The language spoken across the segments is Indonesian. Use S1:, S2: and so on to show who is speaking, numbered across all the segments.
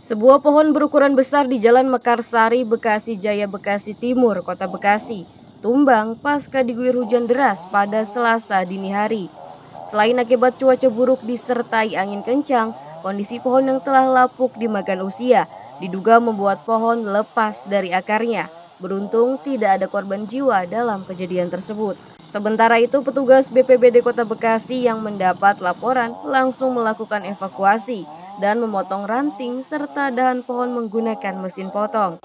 S1: Sebuah pohon berukuran besar di Jalan Mekarsari, Bekasi Jaya, Bekasi Timur, Kota Bekasi, tumbang pasca diguyur hujan deras pada Selasa dini hari. Selain akibat cuaca buruk disertai angin kencang, kondisi pohon yang telah lapuk dimakan usia diduga membuat pohon lepas dari akarnya. Beruntung tidak ada korban jiwa dalam kejadian tersebut. Sementara itu, petugas BPBD Kota Bekasi yang mendapat laporan langsung melakukan evakuasi dan memotong ranting serta dahan pohon menggunakan mesin potong.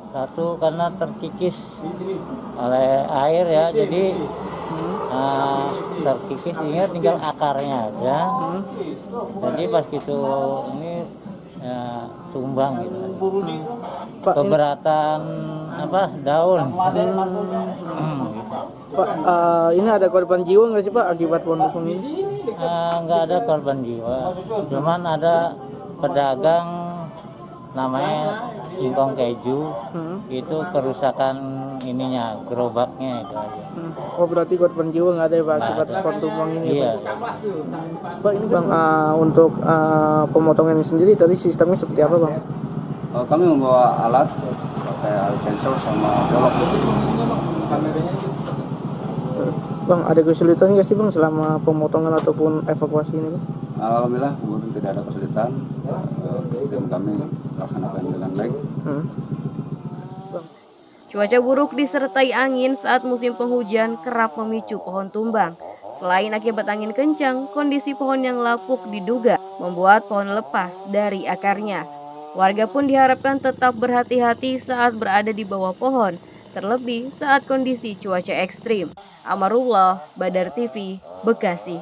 S2: Satu karena terkikis oleh air ya, jadi terkikis ini tinggal akarnya aja. Jadi pas gitu ini tumbang gitu.
S3: Pak,
S2: Keberatan daun.
S3: Pak, ini ada korban jiwa nggak sih Pak akibat pohon tumbang ini?
S2: Nggak ada korban jiwa, cuman ada pedagang namanya Ingkong Keju itu kerusakan ininya, gerobaknya itu aja.
S3: Oh, berarti korban jiwa nggak ada ya Pak akibat pohon tumbang ini?
S2: Iya.
S3: Pak, ini Bang, untuk pemotongan ini sendiri tadi sistemnya seperti apa Bang?
S4: Kami membawa alat pakai alat sensor sama golok.
S3: Bang, ada kesulitan nggak sih Bang selama pemotongan ataupun evakuasi ini Bang?
S4: Alhamdulillah kemudian tidak ada kesulitan. Tim kami laksanakan dengan baik.
S1: Cuaca buruk disertai angin saat musim penghujan kerap memicu pohon tumbang. Selain akibat angin kencang, kondisi pohon yang lapuk diduga membuat pohon lepas dari akarnya. Warga pun diharapkan tetap berhati-hati saat berada di bawah pohon, terlebih saat kondisi cuaca ekstrim. Amarullah, Badar TV, Bekasi.